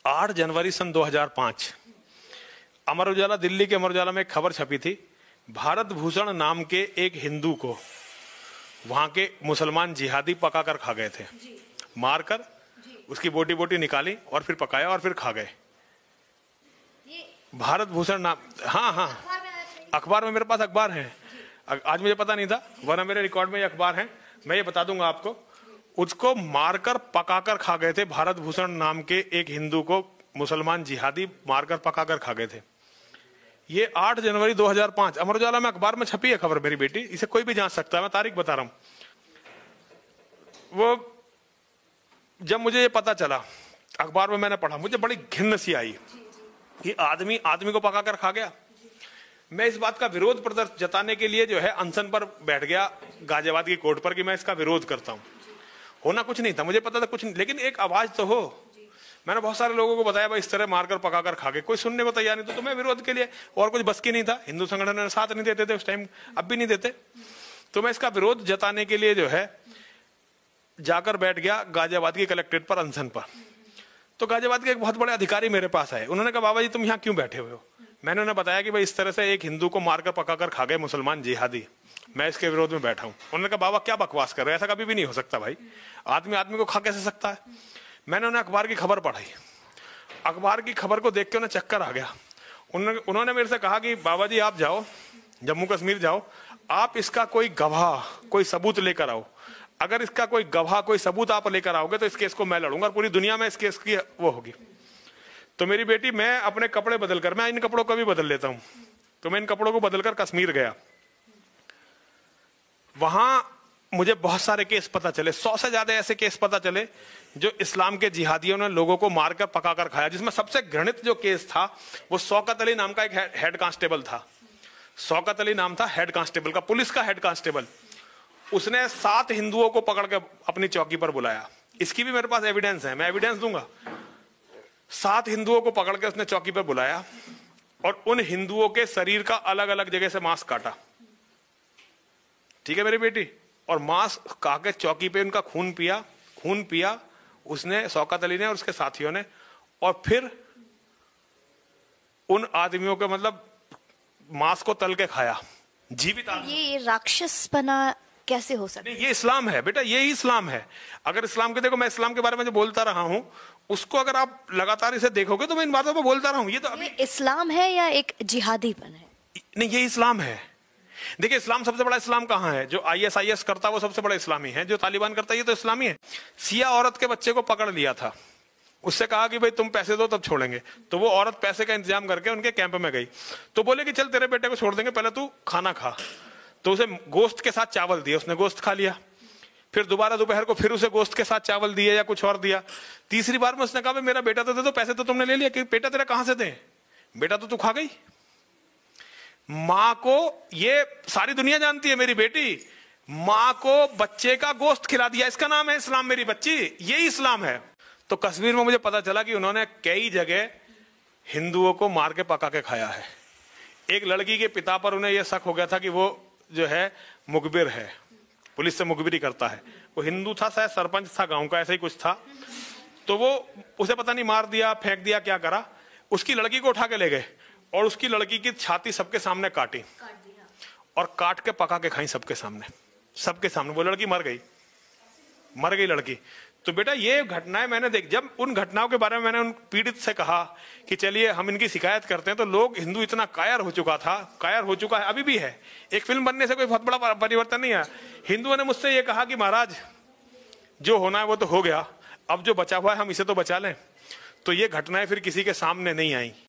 8 जनवरी सन 2005 अमर उजाला, दिल्ली के अमर उजाला में एक खबर छपी थी। भारत भूषण नाम के एक हिंदू को वहां के मुसलमान जिहादी पकाकर खा गए थे। मारकर उसकी बोटी बोटी निकाली और फिर पकाया और फिर खा गए। भारत भूषण नाम, हाँ, अखबार में मेरे पास अखबार है। आज मुझे पता नहीं था, वरना मेरे रिकॉर्ड में ये अखबार है, मैं ये बता दूंगा आपको। उसको मारकर पकाकर खा गए थे। भारत भूषण नाम के एक हिंदू को मुसलमान जिहादी मारकर पकाकर खा गए थे। ये 8 जनवरी 2005 अमर उजाला में अखबार में छपी है खबर मेरी बेटी, इसे कोई भी जांच सकता है, मैं तारीख बता रहा हूं। वो जब मुझे ये पता चला, अखबार में मैंने पढ़ा, मुझे बड़ी घिन्न सी आई कि आदमी को पकाकर खा गया। मैं इस बात का विरोध प्रदर्शन जताने के लिए जो है अनशन पर बैठ गया गाजियाबाद की कोर्ट पर कि मैं इसका विरोध करता हूं। होना कुछ नहीं था, मुझे पता था कुछ नहीं, लेकिन एक आवाज तो हो। मैंने बहुत सारे लोगों को बताया भाई इस तरह मारकर पकाकर खा गए, कोई सुनने को तैयार नहीं। तो मैं विरोध के लिए, और कुछ बस की नहीं था, हिंदू संगठन ने साथ नहीं देते थे उस टाइम, अब भी नहीं देते। तो मैं इसका विरोध जताने के लिए जो है जाकर बैठ गया गाजियाबाद की कलेक्ट्रेट पर अनशन पर। तो गाजियाबाद के एक बहुत बड़े अधिकारी मेरे पास आए। उन्होंने कहा बाबा जी तुम यहाँ क्यों बैठे हुए हो? मैंने उन्हें बताया कि भाई इस तरह से एक हिंदू को मारकर पकाकर खा गए मुसलमान जिहादी, मैं इसके विरोध में बैठा हूं। उन्होंने कहा बाबा क्या बकवास कर रहे हो, ऐसा कभी भी नहीं हो सकता भाई, आदमी को खा कैसे सकता है? मैंने उन्हें अखबार की खबर पढ़ाई। अखबार की खबर को देख के उन्हें चक्कर आ गया। उन्होंने मेरे से कहा कि बाबा जी आप जाओ जम्मू कश्मीर जाओ, आप इसका कोई गवाह कोई सबूत लेकर आओ। अगर इसका कोई गवाह कोई सबूत आप लेकर आओगे तो इस केस को मैं लड़ूंगा और पूरी दुनिया में इस केस की वो होगी। तो मेरी बेटी, मैं अपने कपड़े बदलकर, मैं इन कपड़ों को भी बदल लेता हूं, तो मैं इन कपड़ों को बदलकर कश्मीर गया। वहां मुझे बहुत सारे केस पता चले, 100 से ज्यादा ऐसे केस पता चले जो इस्लाम के जिहादियों ने लोगों को मारकर पकाकर खाया। जिसमें सबसे घृणित जो केस था वो शौकत अली नाम का एक हेड कांस्टेबल था। शौकत अली नाम था हेड कांस्टेबल का, पुलिस का हेड कांस्टेबल। उसने 7 हिंदुओं को पकड़ के अपनी चौकी पर बुलाया। इसकी भी मेरे पास एविडेंस है, मैं एविडेंस दूंगा। 7 हिंदुओं को पकड़ के उसने चौकी पर बुलाया और उन हिंदुओं के शरीर का अलग अलग जगह से मांस काटा। ठीक है मेरी बेटी? और मांस खा के चौकी पे उनका खून पिया उसने, शौकत अली ने और उसके साथियों ने। और फिर उन आदमियों के मतलब मांस को तल के खाया, जीवित आदमी। ये राक्षस बना कैसे हो सकता है? ये इस्लाम है बेटा, ये ही इस्लाम है। अगर इस्लाम के, देखो मैं इस्लाम के बारे में जो बोलता रहा हूं उसको अगर आप लगातार इसे देखोगे तो मैं इन बातों पर बोलता रहा हूं। ये तो अभी इस्लाम है या एक जिहादीपन है? नहीं, ये इस्लाम है। देखिए इस्लाम सबसे बड़ा इस्लाम कहाँ है? जो ISIS करता है वो सबसे बड़ा इस्लामी है, जो तालिबान करता है ये तो इस्लामी है। सिया औरत के बच्चे को पकड़ लिया था, उससे कहा कि भाई तुम पैसे दो तब छोड़ेंगे। तो वो औरत पैसे का इंतजाम करके उनके कैंप में गई। तो बोले कि चल तेरे बेटे को छोड़ देंगे, पहले तू खाना खा। तो उसे गोश्त के साथ चावल दिया, उसने गोश्त खा लिया। फिर दोबारा दोपहर को फिर उसे गोश्त के साथ चावल दिए या कुछ और दिया। तीसरी बार में उसने कहा मेरा बेटा तो दे दो, पैसे तो तुमने ले लिया, कि बेटा तेरा कहां से दे? बेटा तो तू खा गई। मां को, ये सारी दुनिया जानती है मेरी बेटी, मां को बच्चे का गोश्त खिला दिया, इसका नाम है इस्लाम मेरी बच्ची, यही इस्लाम है। तो कश्मीर में मुझे पता चला कि उन्होंने कई जगह हिंदुओं को मार के पका के खाया है। एक लड़की के पिता पर उन्हें यह शक हो गया था कि वो जो है मुखबिर है, पुलिस से मुखबिरी करता है। वो हिंदू था, शायद सरपंच था गांव का, ऐसा ही कुछ था। तो वो उसे पता नहीं मार दिया, फेंक दिया, क्या करा। उसकी लड़की को उठा के ले गए और उसकी लड़की की छाती सबके सामने काटी और काट के पका के खाई सबके सामने। वो लड़की मर गई लड़की। तो बेटा ये घटनाएं मैंने जब उन घटनाओं के बारे में मैंने उन पीड़ित से कहा कि चलिए हम इनकी शिकायत करते हैं, तो लोग, हिंदू इतना कायर हो चुका है, अभी भी है। एक फिल्म बनने से कोई बहुत बड़ा परिवर्तन नहीं है। हिंदुओं ने मुझसे ये कहा कि महाराज जो होना है वो तो हो गया, अब जो बचा हुआ है हम इसे तो बचा लें। तो ये घटनाएं फिर किसी के सामने नहीं आई।